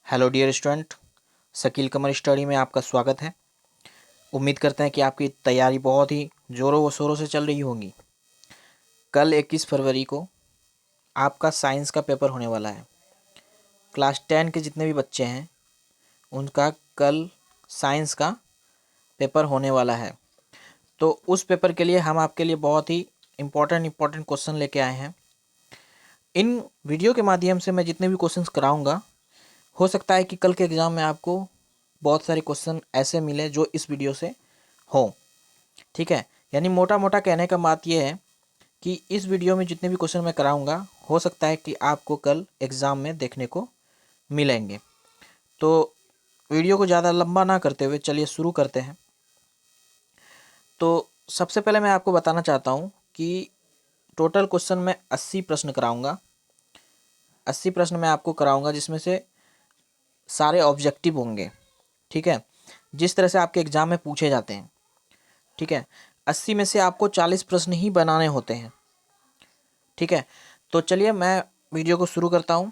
Hello dear student, Shakeel कमर study में आपका स्वागत है। उम्मीद करते हैं कि आपकी तैयारी बहुत ही ज़ोरों व शोरों से चल रही होगी। कल 21 फरवरी को आपका साइंस का पेपर होने वाला है। क्लास 10 के जितने भी बच्चे हैं उनका कल साइंस का पेपर होने वाला है। तो उस पेपर के लिए हम आपके लिए बहुत ही इम्पोर्टेंट क्वेश्चन लेके आए हैं। इन वीडियो के माध्यम से मैं जितने भी क्वेश्चंस कराऊंगा, हो सकता है कि कल के एग्ज़ाम में आपको बहुत सारे क्वेश्चन ऐसे मिले जो इस वीडियो से हो। ठीक है, यानी मोटा मोटा कहने का बात यह है कि इस वीडियो में जितने भी क्वेश्चन मैं कराऊंगा, हो सकता है कि आपको कल एग्ज़ाम में देखने को मिलेंगे। तो वीडियो को ज़्यादा लंबा ना करते हुए चलिए शुरू करते हैं। तो सबसे पहले मैं आपको बताना चाहता हूँ कि टोटल क्वेश्चन मैं 80 प्रश्न कराऊंगा। 80 प्रश्न मैं आपको कराऊंगा जिसमें से सारे ऑब्जेक्टिव होंगे। ठीक है, जिस तरह से आपके एग्ज़ाम में पूछे जाते हैं। ठीक है, 80 में से आपको 40 प्रश्न ही बनाने होते हैं। ठीक है, तो चलिए मैं वीडियो को शुरू करता हूँ।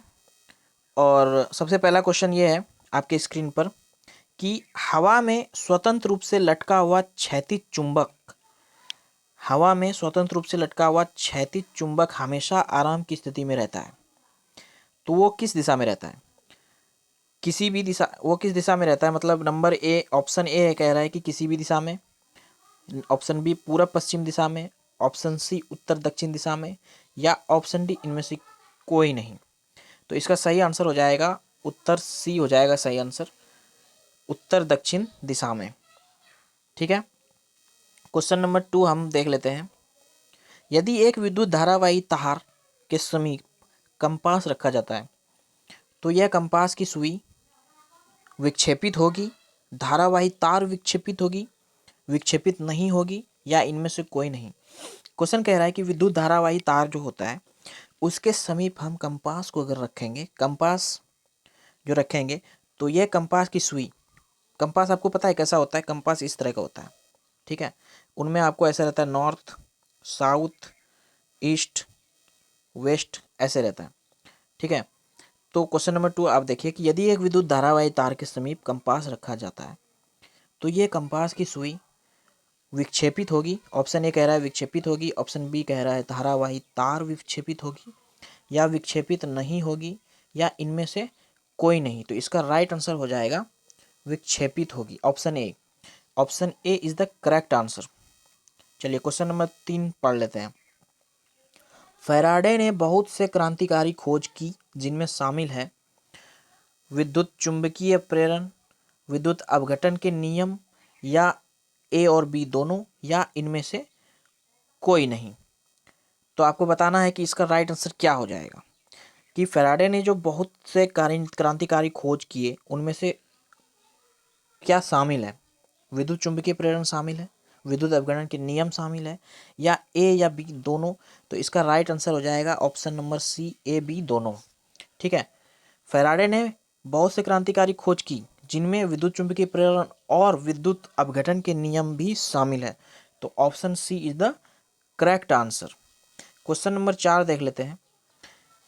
और सबसे पहला क्वेश्चन ये है आपके स्क्रीन पर कि हवा में स्वतंत्र रूप से लटका हुआ क्षैतिज चुंबक, हवा में स्वतंत्र रूप से लटका हुआ क्षैतिज चुंबक हमेशा आराम की स्थिति में रहता है। तो वो किस दिशा में रहता है? किसी भी दिशा, वो किस दिशा में रहता है मतलब नंबर ए, ऑप्शन ए कह रहा है कि किसी भी दिशा में, ऑप्शन बी पूरब पश्चिम दिशा में, ऑप्शन सी उत्तर दक्षिण दिशा में, या ऑप्शन डी इनमें से कोई नहीं। तो इसका सही आंसर हो जाएगा उत्तर सी हो जाएगा सही आंसर, उत्तर दक्षिण दिशा में। ठीक है, क्वेश्चन नंबर 2 हम देख लेते हैं। यदि एक विद्युत धारावाही तार के समीप कंपास रखा जाता है तो यह कंपास की सुई विक्षेपित होगी, धारावाही तार विक्षेपित होगी, विक्षेपित नहीं होगी, या इनमें से कोई नहीं। क्वेश्चन कह रहा है कि विद्युत धारावाही तार जो होता है उसके समीप हम कंपास को अगर रखेंगे, कंपास जो रखेंगे, तो यह कंपास की सुई, कंपास आपको पता है कैसा होता है? कंपास इस तरह का होता है। ठीक है, उनमें आपको ऐसा रहता है नॉर्थ, साउथ, ईस्ट, वेस्ट, ऐसे रहता है। ठीक है, तो क्वेश्चन नंबर 2 आप देखिए कि यदि एक विद्युत धारावाही तार के समीप कंपास रखा जाता है तो ये कंपास की सुई विक्षेपित होगी। ऑप्शन ए कह रहा है विक्षेपित होगी, ऑप्शन बी कह रहा है धारावाही तार विक्षेपित होगी, या विक्षेपित नहीं होगी, या इनमें से कोई नहीं। तो इसका राइट आंसर हो जाएगा विक्षेपित होगी, option A. Option A is the correct answer. चलिए क्वेश्चन नंबर 3 पढ़ लेते हैं। फैराडे ने बहुत से क्रांतिकारी खोज की जिनमें शामिल है विद्युत चुंबकीय प्रेरण, विद्युत अपघटन के नियम, या ए और बी दोनों, या इनमें से कोई नहीं। तो आपको बताना है कि इसका राइट आंसर क्या हो जाएगा। कि फैराडे ने जो बहुत से क्रांतिकारी खोज किए उनमें से क्या शामिल है? विद्युत चुंबकीय प्रेरण शामिल है, विद्युत अपघटन के नियम शामिल है, या ए या बी दोनों। तो इसका राइट आंसर हो जाएगा option number C, A B दोनों। ठीक है, फैराडे ने बहुत से क्रांतिकारी खोज की जिनमें विद्युत चुंबकीय प्रेरण और विद्युत अपघटन के नियम भी शामिल है। तो option C is the correct answer. Question number 4 देख लेते हैं।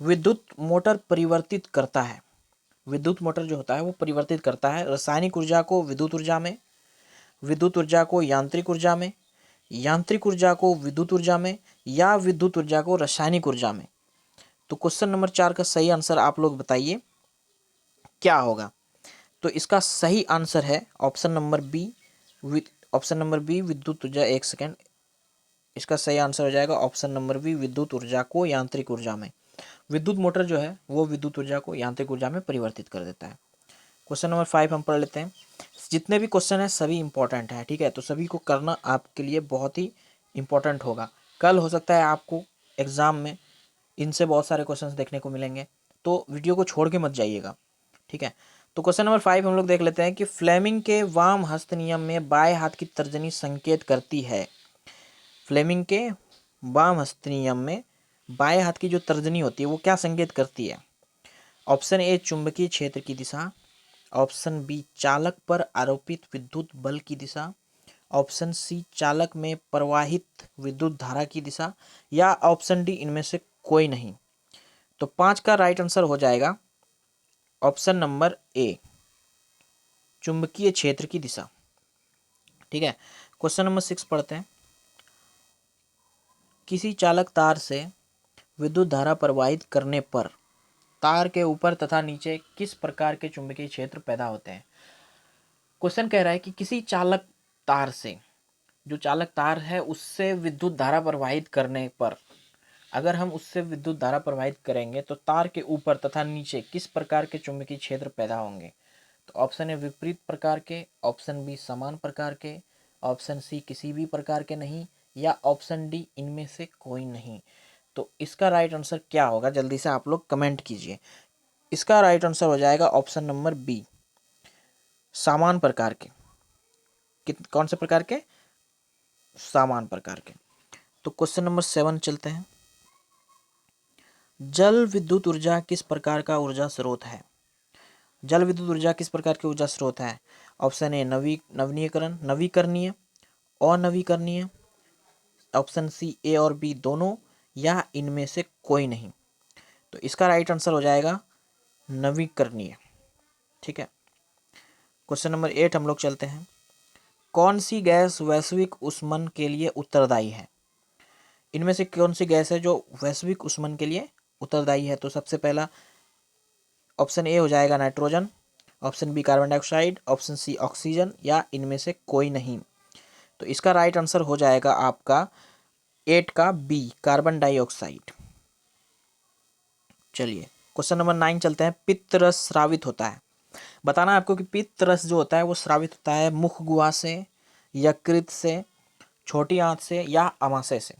विद्युत मोटर परिवर्तित करता है, विद्युत मोटर जो होता है वो परिवर्तित करता है रासायनिक ऊर्जा को विद्युत ऊर्जा में, विद्युत ऊर्जा को यांत्रिक ऊर्जा में, यांत्रिक ऊर्जा को विद्युत ऊर्जा में, या विद्युत ऊर्जा को रासायनिक ऊर्जा में। तो क्वेश्चन नंबर 4 का सही आंसर आप लोग बताइए क्या होगा। तो इसका सही आंसर है option number B, option number B विद्युत ऊर्जा। एक सेकेंड, इसका सही आंसर हो जाएगा ऑप्शन नंबर बी, विद्युत ऊर्जा को यांत्रिक ऊर्जा में। विद्युत मोटर जो है वो विद्युत ऊर्जा को यांत्रिक ऊर्जा में परिवर्तित कर देता है। क्वेश्चन नंबर 5 हम पढ़ लेते हैं। जितने भी क्वेश्चन हैं सभी इंपॉर्टेंट है। ठीक है, तो सभी को करना आपके लिए बहुत ही इंपॉर्टेंट होगा। कल हो सकता है आपको एग्जाम में इनसे बहुत सारे क्वेश्चंस देखने को मिलेंगे, तो वीडियो को छोड़ के मत जाइएगा। ठीक है, तो क्वेश्चन नंबर 5 हम लोग देख लेते हैं कि फ्लेमिंग के वाम हस्त नियम में बाएं हाथ की तर्जनी संकेत करती है। फ्लेमिंग के वाम हस्त नियम में बाएं हाथ की जो तर्जनी होती है वो क्या संकेत करती है? ऑप्शन ए चुंबकीय क्षेत्र की दिशा, ऑप्शन बी चालक पर आरोपित विद्युत बल की दिशा, ऑप्शन सी चालक में प्रवाहित विद्युत धारा की दिशा, या ऑप्शन डी इनमें से कोई नहीं। तो 5 का राइट आंसर हो जाएगा ऑप्शन नंबर ए, चुंबकीय क्षेत्र की दिशा। ठीक है, क्वेश्चन नंबर 6 पढ़ते हैं। किसी चालक तार से विद्युत धारा प्रवाहित करने पर तार के ऊपर तथा नीचे किस प्रकार के चुंबकीय क्षेत्र पैदा होते हैं। क्वेश्चन कह रहा है कि किसी चालक तार से, जो चालक तार है उससे विद्युत धारा प्रवाहित करने पर, अगर हम उससे विद्युत धारा प्रवाहित करेंगे तो तार के ऊपर तथा नीचे किस प्रकार के चुंबकीय क्षेत्र पैदा होंगे। तो ऑप्शन ए विपरीत प्रकार के, ऑप्शन बी समान प्रकार के, ऑप्शन सी किसी भी प्रकार के नहीं, या ऑप्शन डी इनमें से कोई नहीं। तो इसका राइट आंसर क्या होगा, जल्दी से आप लोग कमेंट कीजिए। इसका राइट आंसर हो जाएगा ऑप्शन नंबर बी, समान प्रकार के। कौन से प्रकार के? समान प्रकार के। तो क्वेश्चन नंबर 7 चलते हैं। जल विद्युत ऊर्जा किस प्रकार का ऊर्जा स्रोत है। जल विद्युत ऊर्जा किस प्रकार की ऊर्जा स्रोत है। ऑप्शन ए नवीकरणीय, अनवीकरणीय, ऑप्शन सी ए और बी दोनों, या इनमें से कोई नहीं। तो इसका राइट आंसर हो जाएगा नवीकरणीय। ठीक है, क्वेश्चन नंबर 8 हम लोग चलते हैं। कौन सी गैस वैश्विक ऊष्मन के लिए उत्तरदायी है। इनमें से कौन सी गैस है जो वैश्विक ऊष्मन के लिए उत्तरदायी है। तो सबसे पहला ऑप्शन ए हो जाएगा nitrogen, option B carbon dioxide, option C oxygen, या इनमें से कोई नहीं। तो इसका राइट आंसर हो जाएगा आपका 8 का बी, कार्बन डाइऑक्साइड। चलिए क्वेश्चन नंबर 9 चलते हैं। पित्त रस स्रावित होता है। बताना है आपको कि पित्त रस जो होता है वो स्रावित होता है मुख गुहा से, यकृत से, छोटी आंत से, या अमाशय से।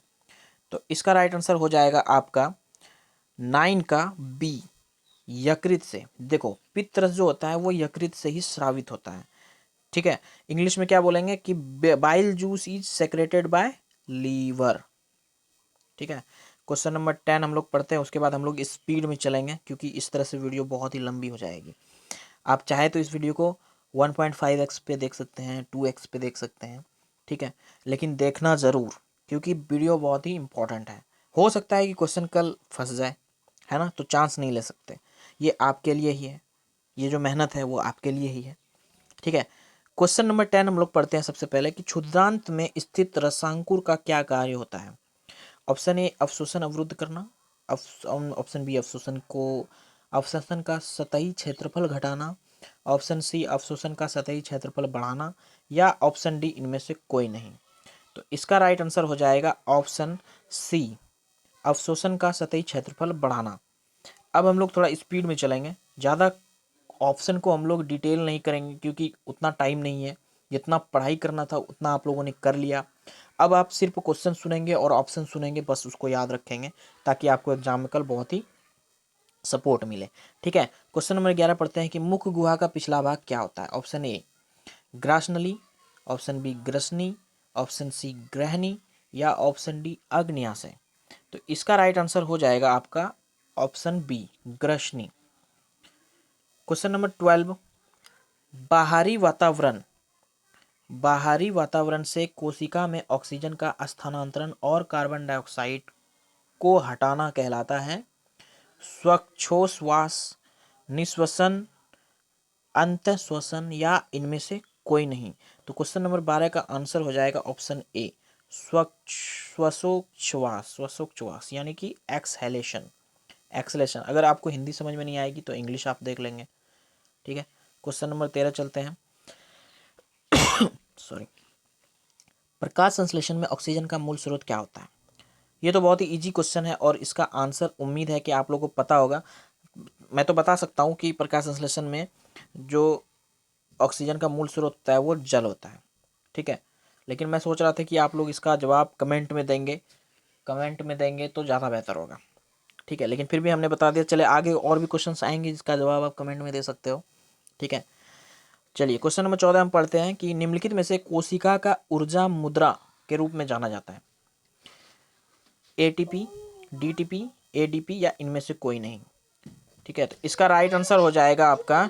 तो इसका राइट आंसर हो जाएगा आपका 9 का बी, यकृत से। देखो पित्त रस जो होता है वो यकृत से ही स्रावित होता है। ठीक है, इंग्लिश में क्या बोलेंगे कि bile juice is secreted by liver. ठीक है, क्वेश्चन नंबर 10 हम लोग पढ़ते हैं, उसके बाद हम लोग स्पीड में चलेंगे क्योंकि इस तरह से वीडियो बहुत ही लंबी हो जाएगी। आप चाहे तो इस वीडियो को 1.5x पे देख सकते हैं, 2x पे देख सकते हैं। ठीक है, लेकिन देखना ज़रूर क्योंकि वीडियो बहुत ही इंपॉर्टेंट है। हो सकता है कि क्वेश्चन कल फंस जाए, है ना, तो चांस नहीं ले सकते। ये आपके लिए ही है, ये जो मेहनत है वो आपके लिए ही है। ठीक है, क्वेश्चन नंबर 10 हम लोग पढ़ते हैं सबसे पहले कि क्षुद्रांत में स्थित रसांकुर का क्या कार्य होता है। ऑप्शन ए अवशोषण अवरुद्ध करना, ऑप्शन बी अवशोषण का सतही क्षेत्रफल घटाना, ऑप्शन सी अवशोषण का सतही क्षेत्रफल बढ़ाना, या ऑप्शन डी इनमें से कोई नहीं। तो इसका राइट आंसर हो जाएगा ऑप्शन सी, अवशोषण का सतही क्षेत्रफल बढ़ाना। अब हम लोग थोड़ा स्पीड में चलेंगे, ज़्यादा ऑप्शन को हम लोग डिटेल नहीं करेंगे क्योंकि उतना टाइम नहीं है। जितना पढ़ाई करना था उतना आप लोगों ने कर लिया। अब आप सिर्फ क्वेश्चन सुनेंगे और ऑप्शन सुनेंगे, बस उसको याद रखेंगे ताकि आपको एग्जाम में कल बहुत ही सपोर्ट मिले। ठीक है, क्वेश्चन नंबर 11 पढ़ते हैं कि मुख गुहा का पिछला भाग क्या होता है। ऑप्शन ए ग्रासनली, ऑप्शन बी ग्रसनी, ऑप्शन सी ग्रहणी, या ऑप्शन डी अग्न्याशय। तो इसका राइट आंसर हो जाएगा आपका ऑप्शन बी, ग्रसनी। क्वेश्चन नंबर 12, बाहरी वातावरण से कोशिका में ऑक्सीजन का स्थानांतरण और कार्बन डाइऑक्साइड को हटाना कहलाता है श्वासोच्छ्वास, निश्वसन, अंतःश्वसन, या इनमें से कोई नहीं। तो क्वेश्चन नंबर 12 का आंसर हो जाएगा ऑप्शन ए, श्वासोच्छ्वास यानी कि एक्सहेलेशन। अगर आपको हिंदी समझ में नहीं आएगी तो इंग्लिश आप देख लेंगे। ठीक है, क्वेश्चन नंबर 13 चलते हैं। सॉरी, प्रकाश संश्लेषण में ऑक्सीजन का मूल स्रोत क्या होता है। ये तो बहुत ही इजी क्वेश्चन है और इसका आंसर उम्मीद है कि आप लोगों को पता होगा। मैं तो बता सकता हूँ कि प्रकाश संश्लेषण में जो ऑक्सीजन का मूल स्रोत होता है वो जल होता है। ठीक है, लेकिन मैं सोच रहा था कि आप लोग इसका जवाब कमेंट में देंगे तो ज़्यादा बेहतर होगा। ठीक है, लेकिन फिर भी हमने बता दिया। चले आगे और भी क्वेश्चन आएंगे जिसका जवाब आप कमेंट में दे सकते हो। ठीक है, चलिए क्वेश्चन नंबर 14 हम पढ़ते हैं कि निम्नलिखित में से कोशिका का ऊर्जा मुद्रा के रूप में जाना जाता है एटीपी, डीटीपी, एडीपी, या इनमें से कोई नहीं। ठीक है, तो इसका राइट आंसर हो जाएगा आपका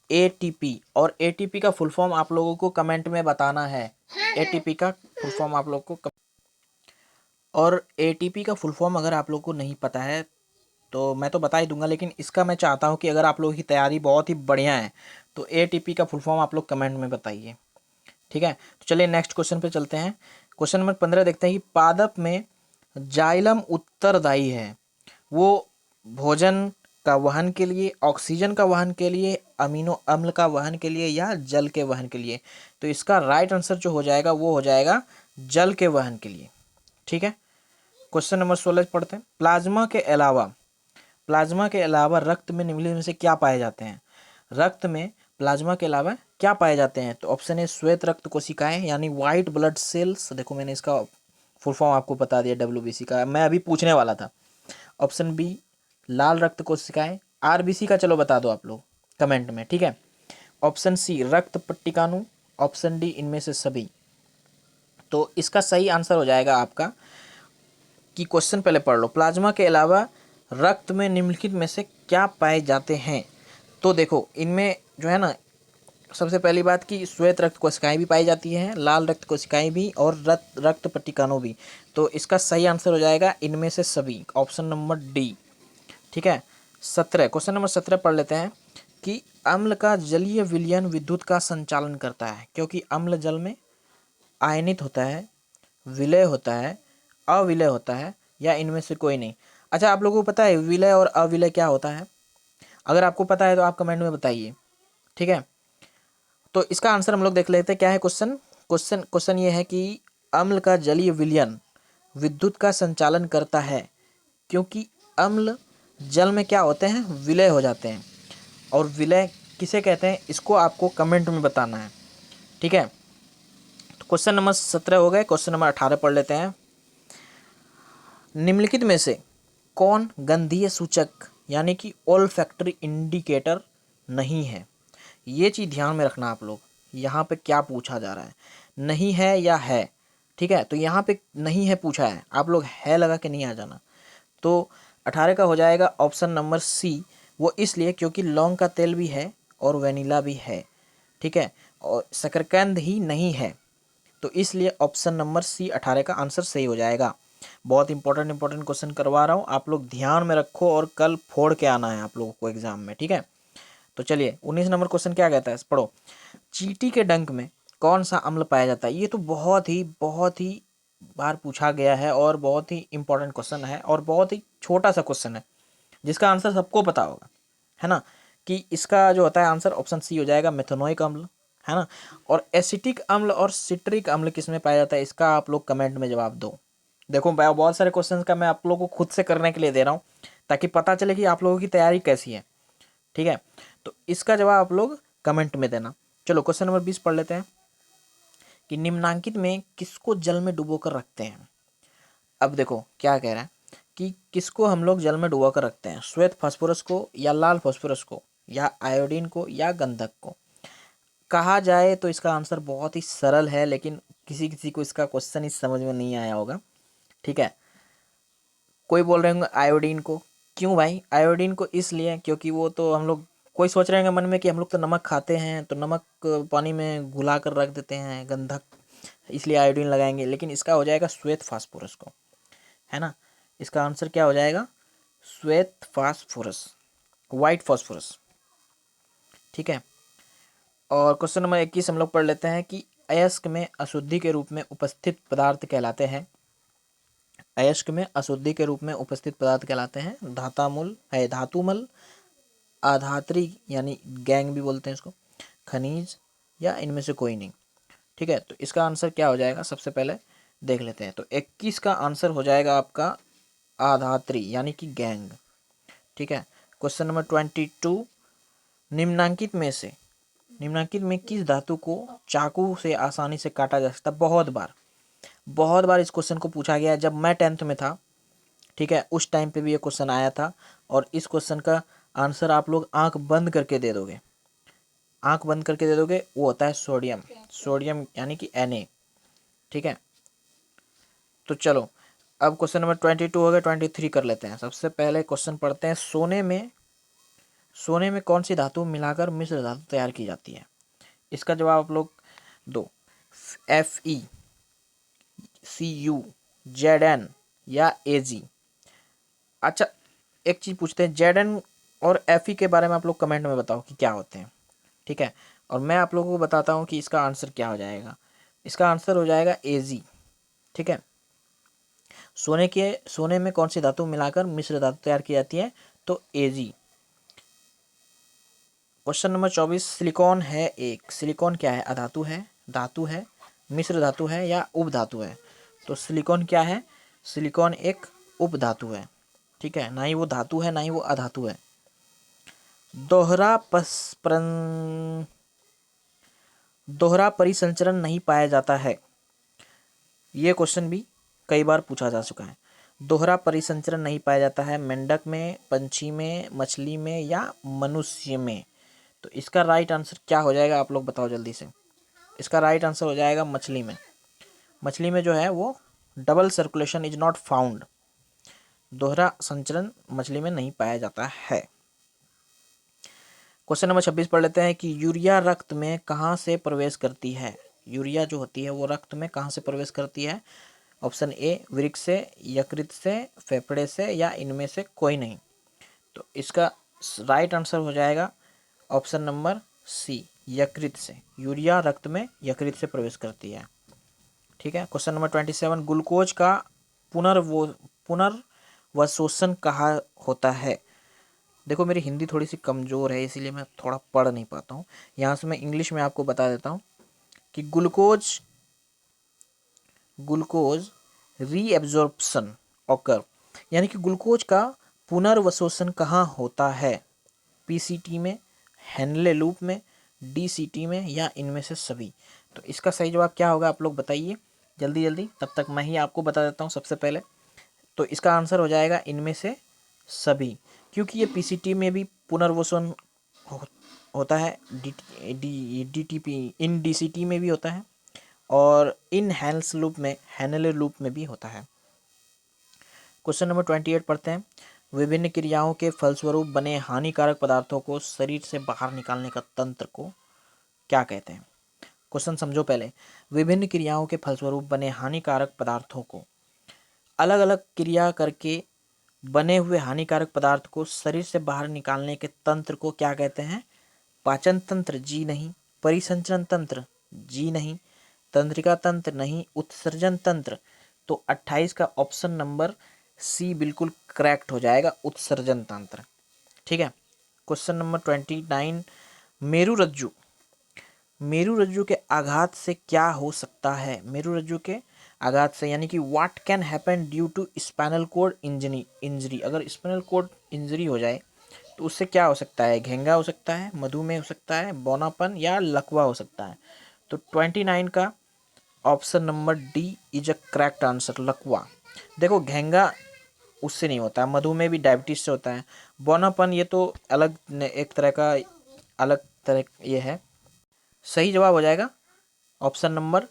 एटीपी। और एटीपी का फुल फॉर्म आप लोगों को कमेंट में बताना है। एटीपी का फुल फॉर्म आप लोगों को और एटीपी का फुल फॉर्म अगर आप लोगों को नहीं पता है तो मैं तो बता ही दूंगा, लेकिन इसका मैं चाहता हूँ कि अगर आप लोगों की तैयारी बहुत ही बढ़िया है तो एटीपी का फुल फॉर्म आप लोग कमेंट में बताइए। ठीक है, तो चलिए नेक्स्ट क्वेश्चन पे चलते हैं। क्वेश्चन नंबर 15 देखते हैं कि पादप में जाइलम उत्तरदायी है, वो भोजन का वहन के लिए, ऑक्सीजन का वहन के लिए, अमीनो अम्ल का वहन के लिए, या जल के वहन के लिए। तो इसका राइट आंसर जो हो जाएगा वो हो जाएगा जल के वहन के लिए। ठीक है, क्वेश्चन नंबर 16 पढ़ते हैं। प्लाज्मा के अलावा रक्त में निम्नलिखित में से क्या पाए जाते हैं? रक्त में प्लाज्मा के अलावा क्या पाए जाते हैं? तो ऑप्शन ए श्वेत रक्त कोशिकाएं यानी व्हाइट ब्लड सेल्स। देखो मैंने इसका फुल फॉर्म आपको बता दिया डब्ल्यूबीसी का, मैं अभी पूछने वाला था। ऑप्शन बी लाल रक्त कोशिकाएं, आरबीसी का चलो बता दो आप लोग कमेंट में। ठीक है, ऑप्शन सी रक्त पट्टिकाणु, ऑप्शन डी इनमें से सभी। तो इसका सही आंसर हो जाएगा आपका कि क्वेश्चन पहले पढ़ लो, प्लाज्मा के अलावा रक्त में निम्नलिखित में से क्या पाए जाते हैं? तो देखो इनमें जो है ना, सबसे पहली बात कि श्वेत रक्त कोशिकाएं भी पाई जाती हैं, लाल रक्त कोशिकाएं भी, और रक्त पट्टिकाणु भी। तो इसका सही आंसर हो जाएगा इनमें से सभी, ऑप्शन नंबर डी। ठीक है, 17 क्वेश्चन नंबर 17 पढ़ लेते हैं कि अम्ल का जलीय विलयन विद्युत का संचालन करता है, क्योंकि अम्ल जल में आयनित होता है, विलय होता है, अविलय होता है, या इनमें से कोई नहीं। अच्छा, आप लोगों को पता है विलय और अविलय क्या होता है? अगर आपको पता है तो आप कमेंट में बताइए। ठीक है, तो इसका आंसर हम लोग देख लेते हैं क्या है। क्वेश्चन ये है कि अम्ल का जलीय विलयन विद्युत का संचालन करता है, क्योंकि अम्ल जल में क्या होते हैं, विलय हो जाते हैं। और विलय किसे कहते हैं, इसको आपको कमेंट में बताना है। ठीक है, तो क्वेश्चन नंबर 17 हो गए। क्वेश्चन नंबर 18 पढ़ लेते हैं। निम्नलिखित में से कौन गंधीय सूचक यानी कि ओल्फैक्टरी इंडिकेटर नहीं है? ये चीज़ ध्यान में रखना आप लोग, यहाँ पे क्या पूछा जा रहा है, नहीं है या है। ठीक है, तो यहाँ पे नहीं है पूछा है, आप लोग है लगा के नहीं आ जाना। तो 18 का हो जाएगा ऑप्शन नंबर सी, वो इसलिए क्योंकि लौंग का तेल भी है और वेनिला भी है। ठीक है, और शकरकंद ही नहीं है, तो इसलिए ऑप्शन नंबर सी 18 का आंसर सही हो जाएगा। बहुत इंपॉर्टेंट क्वेश्चन करवा रहा हूँ, आप लोग ध्यान में रखो और कल फोड़ के आना है आप लोगों को एग्जाम में। ठीक है, तो चलिए 19 नंबर क्वेश्चन क्या कहता है, पढ़ो। चींटी के डंक में कौन सा अम्ल पाया जाता है? ये तो बहुत ही बार पूछा गया है और बहुत ही इंपॉर्टेंट क्वेश्चन है, और बहुत ही छोटा सा क्वेश्चन है जिसका आंसर सबको पता होगा, है ना। कि इसका जो होता है आंसर ऑप्शन सी हो जाएगा, मेथनोइक अम्ल, है ना। और एसिटिक अम्ल और सिट्रिक अम्ल किस में पाया जाता है, इसका आप लोग कमेंट में जवाब दो। देखो बहुत सारे क्वेश्चंस का मैं आप लोगों को खुद से करने के लिए दे रहा हूँ, ताकि पता चले कि आप लोगों की तैयारी कैसी है। ठीक है, तो इसका जवाब आप लोग कमेंट में देना। चलो क्वेश्चन नंबर 20 पढ़ लेते हैं कि निम्नांकित में किसको जल में डुबो कर रखते हैं? अब देखो क्या कह रहा है कि किसको हम लोग जल में डुबो कर रखते हैं, श्वेत फास्फोरस को, या लाल फास्फोरस को, या आयोडीन को, या गंधक को। कहा जाए तो इसका आंसर बहुत ही सरल है, लेकिन किसी किसी को इसका क्वेश्चन ही समझ में नहीं आया होगा। ठीक है, कोई बोल रहे होंगे आयोडीन को। क्यों भाई आयोडीन को? इसलिए क्योंकि वो तो हम लोग, कोई सोच रहे होंगे मन में कि हम लोग तो नमक खाते हैं, तो नमक पानी में घुला कर रख देते हैं, गंधक, इसलिए आयोडीन लगाएंगे। लेकिन इसका हो जाएगा श्वेत फास्फोरस को, है ना। इसका आंसर क्या हो जाएगा, श्वेत फास्फोरस, वाइट फास्फोरस। ठीक है, और क्वेश्चन नंबर 21 हम लोग पढ़ लेते हैं कि अयस्क में अशुद्धि के रूप में उपस्थित पदार्थ कहलाते हैं। अयस्क में अशुद्धि के रूप में उपस्थित पदार्थ कहलाते हैं धातामूल है, धातुमल, आधात्री यानी गैंग भी बोलते हैं इसको, खनिज, या इनमें से कोई नहीं। ठीक है, तो इसका आंसर क्या हो जाएगा, सबसे पहले देख लेते हैं। तो 21 का आंसर हो जाएगा आपका आधात्री यानी कि गैंग। ठीक है, क्वेश्चन नंबर 22, निम्नांकित में किस धातु को चाकू से आसानी से काटा जा सकता है? बहुत बार इस क्वेश्चन को पूछा गया है। जब मैं 10th में था, ठीक है, उस टाइम पे भी ये क्वेश्चन आया था, और इस क्वेश्चन का आंसर आप लोग आंख बंद करके दे दोगे, वो होता है सोडियम यानी कि Na। ठीक है, तो चलो अब क्वेश्चन नंबर 22 हो गया, 23 कर लेते हैं। सबसे पहले क्वेश्चन पढ़ते हैं, सोने में कौन सी धातु मिलाकर मिश्र धातु तैयार की जाती है? इसका जवाब आप लोग दो, Fe, Cu, Zn, या Ag। अच्छा, एक चीज़ पूछते हैं, जेड और एफ के बारे में आप लोग कमेंट में बताओ कि क्या होते हैं, ठीक है। और मैं आप लोगों को बताता हूँ कि इसका आंसर क्या हो जाएगा। इसका आंसर हो जाएगा एजी, ठीक है। सोने में कौन सी धातु मिलाकर मिश्र धातु तैयार की जाती है, तो एजी। क्वेश्चन नंबर 24, सिलिकॉन है एक, सिलिकॉन क्या है, अधातु है, धातु है, मिश्र धातु है या उपधातु है। तो सिलिकॉन क्या है, सिलिकॉन एक उपधातु है, ठीक है। ना ही वो धातु है ना ही वो अधातु है। दोहरा परिसंचरण नहीं पाया जाता है, ये क्वेश्चन भी कई बार पूछा जा चुका है। दोहरा परिसंचरण नहीं पाया जाता है मेंढक में, पंछी में, मछली में या मनुष्य में। तो इसका राइट आंसर क्या हो जाएगा, आप लोग बताओ जल्दी से। इसका राइट आंसर हो जाएगा मछली में। मछली में जो है वो double circulation is not found, दोहरा संचरण मछली में नहीं पाया जाता है। क्वेश्चन नंबर 26 पढ़ लेते हैं कि यूरिया रक्त में कहाँ से प्रवेश करती है। यूरिया जो होती है वो रक्त में कहाँ से प्रवेश करती है। ऑप्शन ए वृक्क से, यकृत से, फेफड़े से या इनमें से कोई नहीं। तो इसका राइट आंसर हो जाएगा ऑप्शन नंबर सी, यकृत से। यूरिया रक्त में यकृत से प्रवेश करती है, ठीक है। क्वेश्चन नंबर 27, ग्लूकोज का पुनर्वशोषण कहाँ होता है। देखो मेरी हिंदी थोड़ी सी कमज़ोर है इसीलिए मैं थोड़ा पढ़ नहीं पाता हूँ। यहाँ से मैं इंग्लिश में आपको बता देता हूँ कि ग्लूकोज रीएब्जॉर्प्शन ऑकर, यानी कि ग्लूकोज का पुनर्वशोषण कहाँ होता है। पीसीटी में, हेनले लूप में, डीसीटी में या इनमें से सभी। तो इसका सही जवाब क्या होगा आप लोग बताइए जल्दी जल्दी, तब तक मैं ही आपको बता देता हूँ सबसे पहले। तो इसका आंसर हो जाएगा इनमें से सभी, क्योंकि ये पीसीटी में भी पुनर्वसन होता है, डीटीपी इन डीसीटी में भी होता है और इन हेनले लूप में भी होता है। क्वेश्चन नंबर 28 पढ़ते हैं, विभिन्न क्रियाओं के फलस्वरूप बने हानिकारक पदार्थों को शरीर से बाहर निकालने का तंत्र को क्या कहते हैं। क्वेश्चन समझो पहले, विभिन्न क्रियाओं के फलस्वरूप बने हानिकारक पदार्थों को, अलग अलग क्रिया करके बने हुए हानिकारक पदार्थ को शरीर से बाहर निकालने के तंत्र को क्या कहते हैं। पाचन तंत्र जी नहीं, परिसंचरण तंत्र जी नहीं, तंत्रिका तंत्र नहीं, उत्सर्जन तंत्र। तो 28 का ऑप्शन नंबर सी बिल्कुल करेक्ट हो जाएगा, उत्सर्जन तंत्र, ठीक है। क्वेश्चन नंबर 29, मेरुरज्जु के आघात से क्या हो सकता है। मेरुरज्जु के आघात से यानी कि what can happen due to spinal cord injury. अगर स्पाइनल कॉर्ड इंजरी हो जाए तो उससे क्या हो सकता है, घेंगा हो सकता है, मधुमेह हो सकता है, बौनापन या लकवा हो सकता है। तो 29 का option number D is a correct answer, लकवा। देखो घेंगा उससे नहीं होता है, मधुमेह भी डायबिटीज से होता है, बौनापन ये तो एक तरह का अलग तरह ये है। सही जवाब हो जाएगा ऑप्शन नंबर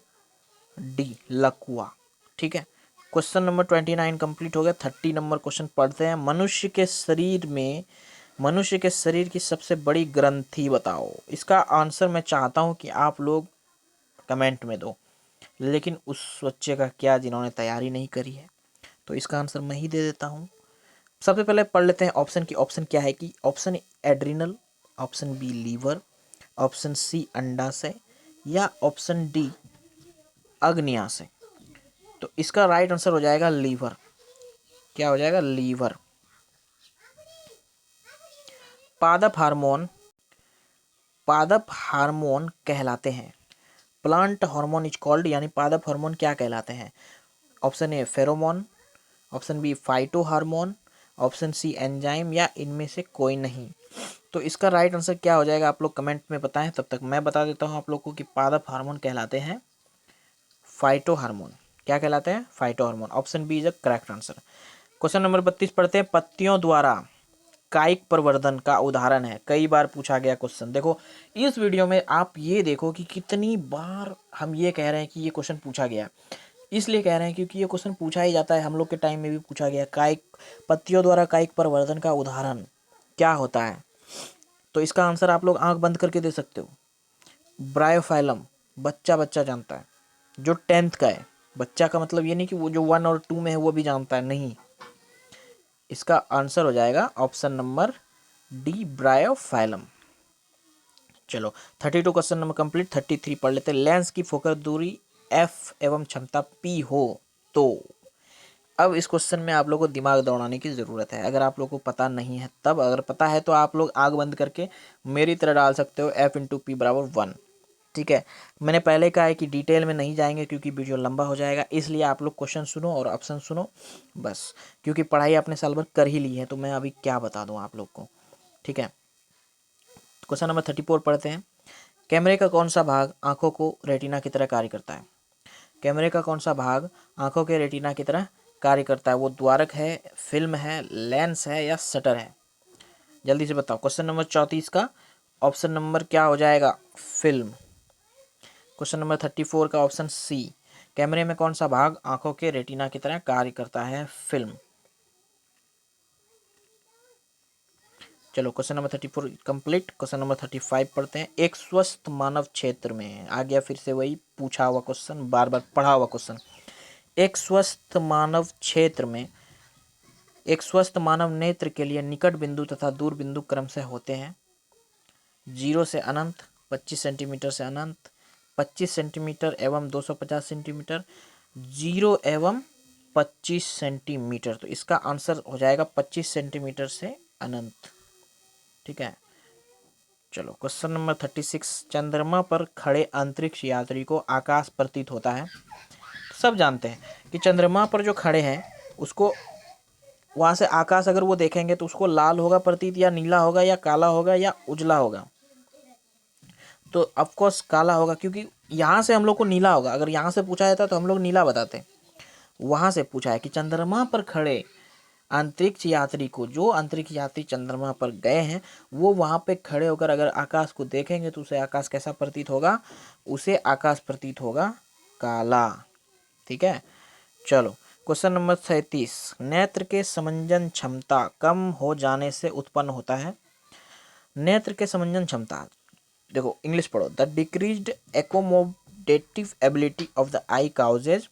डी, लकवा, ठीक है। क्वेश्चन नंबर 29 कंप्लीट हो गया। 30 नंबर क्वेश्चन पढ़ते हैं, मनुष्य के शरीर की सबसे बड़ी ग्रंथि बताओ। इसका आंसर मैं चाहता हूं कि आप लोग कमेंट में दो, लेकिन उस बच्चे का क्या जिन्होंने तैयारी नहीं करी है। तो इसका आंसर मैं ही दे देता हूं। सबसे पहले पढ़ लेते हैं ऑप्शन की। ऑप्शन क्या है कि option adrenal, option B liver, option C अंडाशय या ऑप्शन डी अग्न्याशय। तो इसका राइट आंसर हो जाएगा लीवर। क्या हो जाएगा, लीवर। पादप हार्मोन कहलाते हैं, प्लांट हार्मोन इज कॉल्ड, यानी पादप हार्मोन क्या कहलाते हैं। Option A pheromone, option B phyto hormone, option C enzyme या इनमें से कोई नहीं। तो इसका राइट आंसर क्या हो जाएगा आप लोग कमेंट में बताएं, तब तक मैं बता देता हूं आप लोग को कि पादप हार्मोन कहलाते हैं फाइटो हार्मोन। क्या कहलाते हैं, phyto hormone. Option B is a correct answer. Question number 32 पढ़ते हैं, पत्तियों द्वारा कायिक प्रवर्धन का उदाहरण है। कई बार पूछा गया क्वेश्चन। देखो इस वीडियो में आप ये देखो कि कितनी बार हम ये कह रहे हैं कि ये क्वेश्चन पूछा गया। इसलिए कह रहे हैं क्योंकि ये क्वेश्चन पूछा ही जाता है, हम लोग के टाइम में भी पूछा गया। पत्तियों द्वारा कायिक प्रवर्धन का उदाहरण क्या होता है। तो इसका आंसर आप लोग आंख बंद करके दे सकते हो। ब्रायोफाइलम, बच्चा जानता है, जो 10th का है। बच्चा का मतलब ये नहीं कि वो जो 1 और 2 में है वो भी जानता है, नहीं। इसका आंसर हो जाएगा ऑप्शन नंबर डी, ब्रायोफाइलम। चलो 32 क्वेश्चन नंबर कंप्लीट। 33 पढ़ लेते हैं। लेंस की फोकल दूरी f एवं क्षमता p हो तो। अब इस क्वेश्चन में आप लोगों को दिमाग दौड़ाने की ज़रूरत है। अगर आप लोगों को पता नहीं है तब, अगर पता है तो आप लोग आग बंद करके मेरी तरह डाल सकते हो f इंटू पी बराबर 1। ठीक है, मैंने पहले कहा है कि डिटेल में नहीं जाएंगे क्योंकि वीडियो लंबा हो जाएगा, इसलिए आप लोग क्वेश्चन सुनो और ऑप्शन सुनो बस, क्योंकि पढ़ाई आपने साल भर कर ही ली है तो मैं अभी क्या बता दूँ आप लोग को। ठीक है, क्वेश्चन नंबर 34 पढ़ते हैं। कैमरे का कौन सा भाग आंखों को रेटिना की तरह कार्य करता है? कैमरे का कौन सा भाग आंखों के रेटिना की तरह कार्य करता है? वो द्वारक है, फिल्म है, लेंस है या शटर है? जल्दी से बताओ। क्वेश्चन नंबर 34 का ऑप्शन नंबर क्या हो जाएगा? फिल्म। क्वेश्चन नंबर 34 का ऑप्शन सी, कैमरे में कौन सा भाग आंखों के रेटिना की तरह कार्य करता है? फिल्म। चलो question number 34 complete. Question number 35 पढ़ते हैं। एक स्वस्थ मानव क्षेत्र में, आ गया फिर से वही पूछा हुआ क्वेश्चन, बार बार पढ़ा हुआ क्वेश्चन। एक स्वस्थ मानव क्षेत्र में एक स्वस्थ मानव नेत्र के लिए निकट बिंदु तथा दूर बिंदु क्रम से होते हैं 0 से अनंत, 25 सेंटीमीटर से अनंत, 25 सेंटीमीटर एवं 250 सेंटीमीटर, 0 एवं 25 सेंटीमीटर। तो इसका आंसर हो जाएगा 25 सेंटीमीटर से अनंत। ठीक है, चलो क्वेश्चन नंबर 36। चंद्रमा पर खड़े अंतरिक्ष यात्री को आकाश प्रतीत होता है। सब जानते हैं कि चंद्रमा पर जो खड़े हैं उसको वहां से आकाश अगर वो देखेंगे तो उसको लाल होगा प्रतीत, या नीला होगा, या काला होगा, या उजला होगा। तो ऑफकोर्स काला होगा, क्योंकि यहाँ से हम लोग को नीला होगा। अगर यहाँ से पूछा जाता तो हम लोग नीला बताते। वहां से पूछा है कि चंद्रमा पर खड़े अंतरिक्ष यात्री को, जो अंतरिक्ष यात्री चंद्रमा पर गए हैं वो वहां पे खड़े होकर अगर आकाश को देखेंगे तो उसे आकाश कैसा प्रतीत होगा? उसे आकाश प्रतीत होगा काला। ठीक है, चलो क्वेश्चन नंबर 37। नेत्र के समंजन क्षमता कम हो जाने से उत्पन्न होता है। नेत्र के समंजन क्षमता, देखो इंग्लिश पढ़ो। The decreased accommodative ability of the eye causes,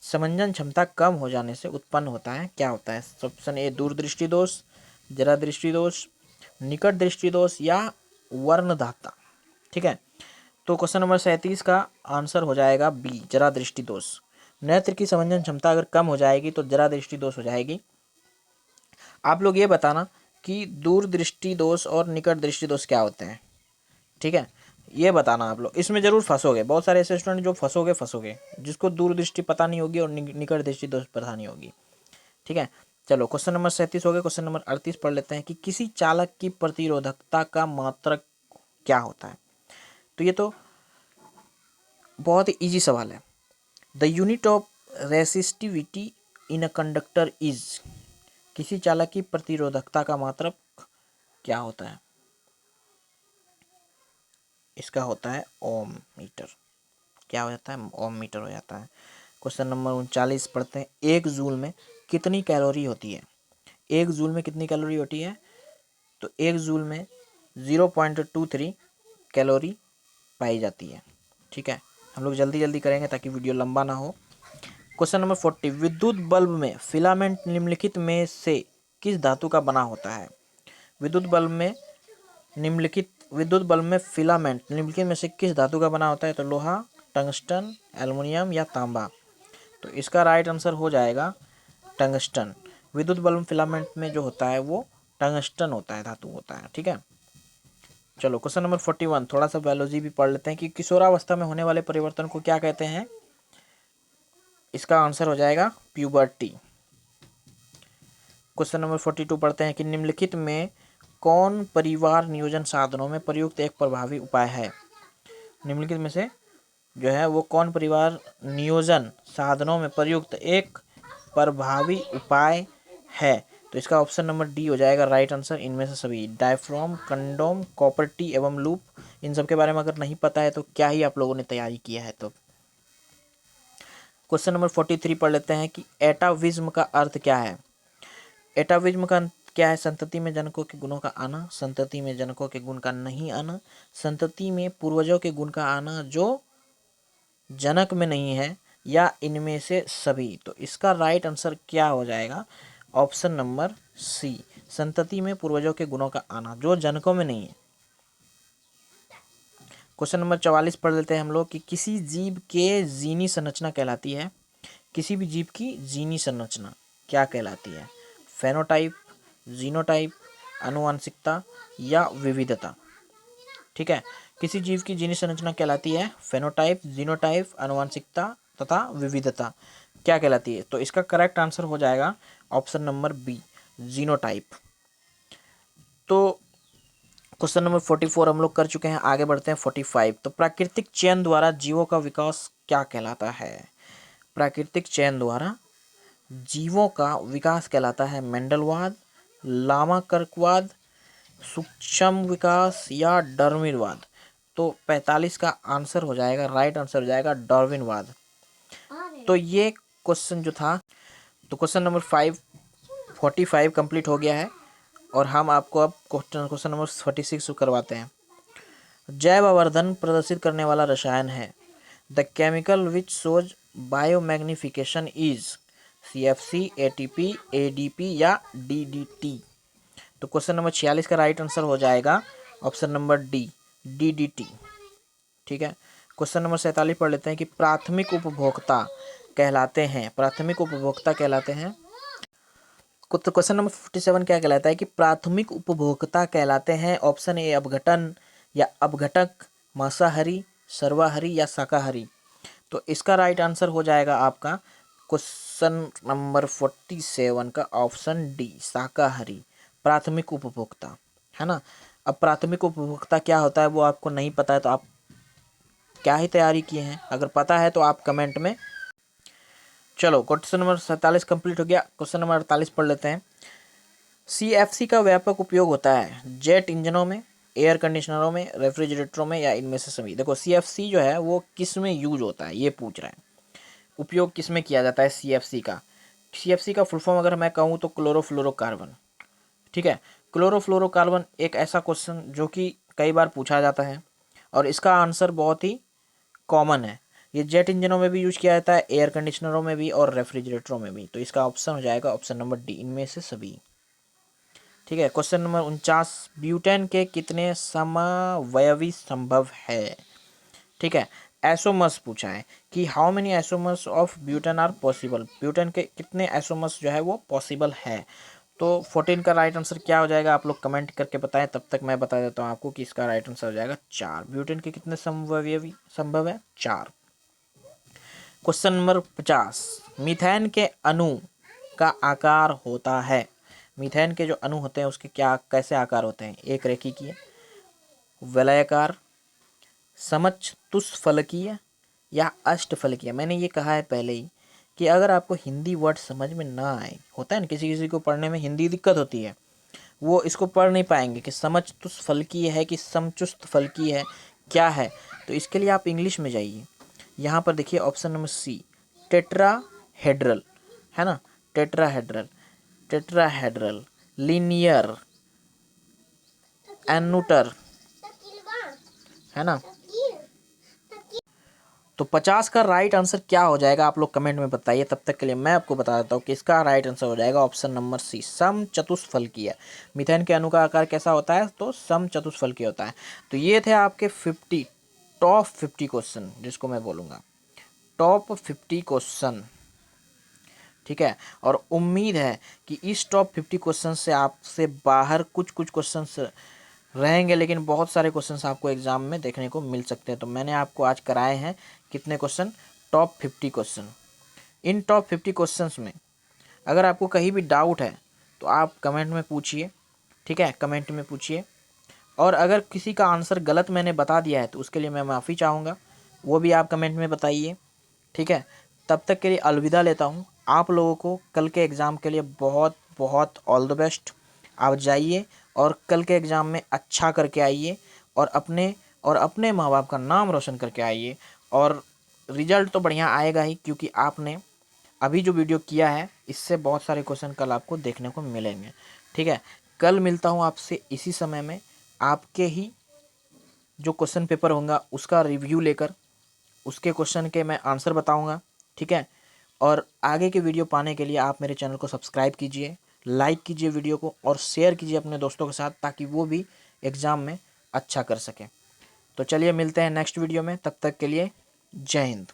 समंजन क्षमता कम हो जाने से उत्पन्न होता है, क्या होता है? ऑप्शन ए दूरदृष्टि दोष, जरा दृष्टि दोष, निकट दृष्टि दोष या वर्णधाता। ठीक है, तो क्वेश्चन नंबर 37 का आंसर हो जाएगा बी, जरा दृष्टि दोष। नेत्र की समंजन क्षमता अगर कम हो जाएगी तो जरा दृष्टि दोष हो जाएगी। आप लोग ये बताना कि दूर दृष्टि दोष और निकट दृष्टि दोष क्या होते हैं। ठीक है, ये बताना आप लोग, इसमें जरूर फंसोगे। बहुत सारे ऐसे स्टूडेंट जो फंसोगे, जिसको दूर दृष्टि पता नहीं होगी और निकट दृष्टि दोष पता नहीं होगी। ठीक है, चलो क्वेश्चन नंबर 37 हो गया। क्वेश्चन नंबर 38 पढ़ लेते हैं कि किसी चालक की प्रतिरोधकता का मात्रक क्या होता है? तो ये तो बहुत ही इजी सवाल है। The unit of resistivity in a conductor is, किसी चालक की प्रतिरोधकता का मात्रक क्या होता है? इसका होता है ओम मीटर। क्या हो जाता है? ओम मीटर हो जाता है। क्वेश्चन नंबर 39 पढ़ते हैं। एक जूल में कितनी कैलोरी होती है? एक जूल में कितनी कैलोरी होती है? तो एक जूल में 0.23 कैलोरी पाई जाती है। ठीक है, हम लोग जल्दी जल्दी करेंगे ताकि वीडियो लंबा ना हो। Question number 40। विद्युत बल्ब में फिलामेंट निम्नलिखित में से किस धातु का बना होता है? विद्युत बल्ब में फिलामेंट निम्नलिखित में से किस धातु का बना होता है? तो लोहा, टंगस्टन, एल्युमिनियम या तांबा। तो इसका राइट आंसर हो जाएगा टंगस्टन। विद्युत बल्ब फिलामेंट में जो होता है वो टंगस्टन होता है, धातु होता है। ठीक है, चलो क्वेश्चन नंबर 41। थोड़ा सा बायोलॉजी भी पढ़ लेते हैं कि किशोरावस्था में होने वाले परिवर्तन को क्या कहते हैं? इसका आंसर हो जाएगा प्यूबर्टी। क्वेश्चन नंबर 42 पढ़ते हैं कि निम्नलिखित में कौन परिवार नियोजन साधनों में प्रयुक्त एक प्रभावी उपाय है? निम्नलिखित में से जो है वो कौन परिवार नियोजन साधनों में प्रयुक्त एक प्रभावी उपाय है? तो इसका ऑप्शन नंबर डी हो जाएगा राइट आंसर, इनमें से सभी। डायफ्राम, कंडोम, कॉपर टी एवं लूप, इन सब के बारे में अगर नहीं पता है तो क्या ही आप लोगों ने तैयारी किया है। तो क्वेश्चन नंबर 43 पढ़ लेते हैं कि एटाविज्म का अर्थ क्या है? एटाविज्म का क्या है? संतति में जनकों के गुणों का आना, संतति में जनकों के गुण का नहीं आना, संतति में पूर्वजों के गुण का आना जो जनक में नहीं है, या इनमें से सभी। तो इसका राइट आंसर क्या हो जाएगा? ऑप्शन नंबर सी, संतति में पूर्वजों के गुणों का आना, जो जनकों में नहीं है। क्वेश्चन नंबर 44 पढ़ लेते हैं हम लोग कि किसी जीव के जीनी संरचना कहलाती है। किसी भी जीव की जीनी संरचना क्या कहलाती है? फेनोटाइप, जीनोटाइप, आनुवंशिकता या विविधता। ठीक है, किसी जीव की जीनी संरचना कहलाती है फेनोटाइप, जीनोटाइप, आनुवंशिकता तथा विविधता। क्या कहलाती है? तो इसका करेक्ट आंसर हो जाएगा ऑप्शन नंबर बी, जीनोटाइप। तो क्वेश्चन नंबर 44 हम लोग कर चुके हैं, आगे बढ़ते हैं 45। तो प्राकृतिक चयन द्वारा जीवों का विकास क्या कहलाता है? प्राकृतिक चयन द्वारा जीवों का विकास कहलाता है मेंडलवाद, लामार्कवाद, सूक्ष्म विकास या डार्विनवाद। तो 45 का आंसर हो जाएगा, राइट आंसर हो जाएगा डार्विनवाद। तो ये क्वेश्चन जो था, तो क्वेश्चन नंबर 45 कंप्लीट हो गया है और हम आपको अब क्वेश्चन नंबर 46 करवाते हैं। जैव आवर्धन प्रदर्शित करने वाला रसायन है। The chemical which shows biomagnification is CFC, ATP, ADP या DDT। तो क्वेश्चन नंबर 46 का राइट आंसर हो जाएगा ऑप्शन नंबर डी, DDT। ठीक है, क्वेश्चन नंबर 47 पढ़ लेते हैं कि प्राथमिक उपभोक्ता कहलाते हैं। प्राथमिक उपभोक्ता कहलाते हैं। तो क्वेश्चन नंबर 57 क्या कहलाता है कि प्राथमिक उपभोक्ता कहलाते हैं। ऑप्शन ए अपघटन या अपघटक, मांसाहारी, सर्वाहारी या शाकाहारी। तो इसका राइट आंसर हो जाएगा आपका क्वेश्चन नंबर 47 का ऑप्शन डी, शाकाहारी, प्राथमिक उपभोक्ता, है ना। अब प्राथमिक उपभोक्ता क्या होता है वो आपको नहीं पता है तो आप क्या ही तैयारी किए हैं? अगर पता है तो आप कमेंट में। चलो, क्वेश्चन नंबर 47 कंप्लीट हो गया। क्वेश्चन नंबर 48 पढ़ लेते हैं। CFC का व्यापक उपयोग होता है जेट इंजनों में, एयर कंडीशनरों में, रेफ्रिजरेटरों में या इनमें से सभी। देखो CFC जो है वो किस में यूज होता है ये पूछ रहा है, उपयोग किस में किया जाता है CFC का। CFC का फुल फॉर्म अगर मैं कहूँ तो क्लोरोफ्लोरोकार्बन। ठीक है, क्लोरोफ्लोरोकार्बन एक ऐसा क्वेश्चन जो कि कई बार पूछा जाता है और इसका आंसर बहुत ही कॉमन है। ये जेट इंजनों में भी यूज किया जाता है, एयर कंडीशनरों में भी और रेफ्रिजरेटरों में भी। तो इसका ऑप्शन हो जाएगा ऑप्शन नंबर डी, इनमें से सभी। ठीक है, क्वेश्चन नंबर 49, ब्यूटेन के कितने समवयवी संभव है? ठीक है, एसोमर्स पूछा है कि how many isomers of butane are possible. Butane के कितने एसोमर्स जो है वो पॉसिबल है। तो 14 का राइट आंसर क्या हो जाएगा आप लोग कमेंट करके बताएं, तब तक मैं बता देता हूँ आपको कि इसका राइट आंसर हो जाएगा 4। ब्यूटेन के कितने समवयवी संभव है? 4। क्वेश्चन नंबर 50, मीथेन के अणु का आकार होता है। मीथेन के जो अणु होते हैं उसके क्या कैसे आकार होते हैं? एक रेखीय, वलयाकार, समचतुष्फलकीय या अष्टफलकीय। मैंने ये कहा है पहले ही कि अगर आपको हिंदी वर्ड समझ में ना आए, होता है ना किसी किसी को पढ़ने में हिंदी दिक्कत होती है, वो इसको पढ़ नहीं पाएंगे कि समचतुष्फलकीय है कि समचतुष्फलकीय है, क्या है। तो इसके लिए आप इंग्लिश में जाइए। यहाँ पर देखिए ऑप्शन नंबर सी, टेट्राहेड्रल, है ना, टेट्राहेड्रल, टेट्राहेड्रल, लीनियर, एनुटर, है ना। तो 50 का राइट आंसर क्या हो जाएगा आप लोग कमेंट में बताइए। तब तक के लिए मैं आपको बता देता हूँ कि इसका राइट आंसर हो जाएगा ऑप्शन नंबर सी, समचतुष्फलकीय। मीथेन के अणु का आकार कैसा होता है? तो समचतुष्फलकीय होता है। तो ये थे आपके 50 टॉप 50 क्वेश्चन, जिसको मैं बोलूँगा टॉप 50 क्वेश्चन। ठीक है, और उम्मीद है कि इस टॉप 50 क्वेश्चन से आपसे बाहर कुछ कुछ क्वेश्चन रहेंगे, लेकिन बहुत सारे क्वेश्चंस आपको एग्जाम में देखने को मिल सकते हैं। तो मैंने आपको आज कराए हैं कितने क्वेश्चन? Top 50 question. इन टॉप 50 क्वेश्चंस में अगर आपको कहीं भी डाउट है तो आप कमेंट में पूछिए। ठीक है, कमेंट में पूछिए। और अगर किसी का आंसर गलत मैंने बता दिया है तो उसके लिए मैं माफ़ी चाहूँगा, वो भी आप कमेंट में बताइए। ठीक है, तब तक के लिए अलविदा लेता हूँ। आप लोगों को कल के एग्ज़ाम के लिए बहुत बहुत ऑल द बेस्ट। आप जाइए और कल के एग्ज़ाम में अच्छा करके आइए और अपने माँ बाप का नाम रोशन करके आइए। और रिजल्ट तो बढ़िया आएगा ही, क्योंकि आपने अभी जो वीडियो किया है इससे बहुत सारे क्वेश्चन कल आपको देखने को मिलेंगे। ठीक है, कल मिलता हूँ आपसे इसी समय में, आपके ही जो क्वेश्चन पेपर होगा उसका रिव्यू लेकर, उसके क्वेश्चन के मैं आंसर बताऊंगा। ठीक है, और आगे के वीडियो पाने के लिए आप मेरे चैनल को सब्सक्राइब कीजिए, लाइक कीजिए वीडियो को और शेयर कीजिए अपने दोस्तों के साथ, ताकि वो भी एग्ज़ाम में अच्छा कर सकें। तो चलिए मिलते हैं नेक्स्ट वीडियो में, तब तक के लिए जय हिंद।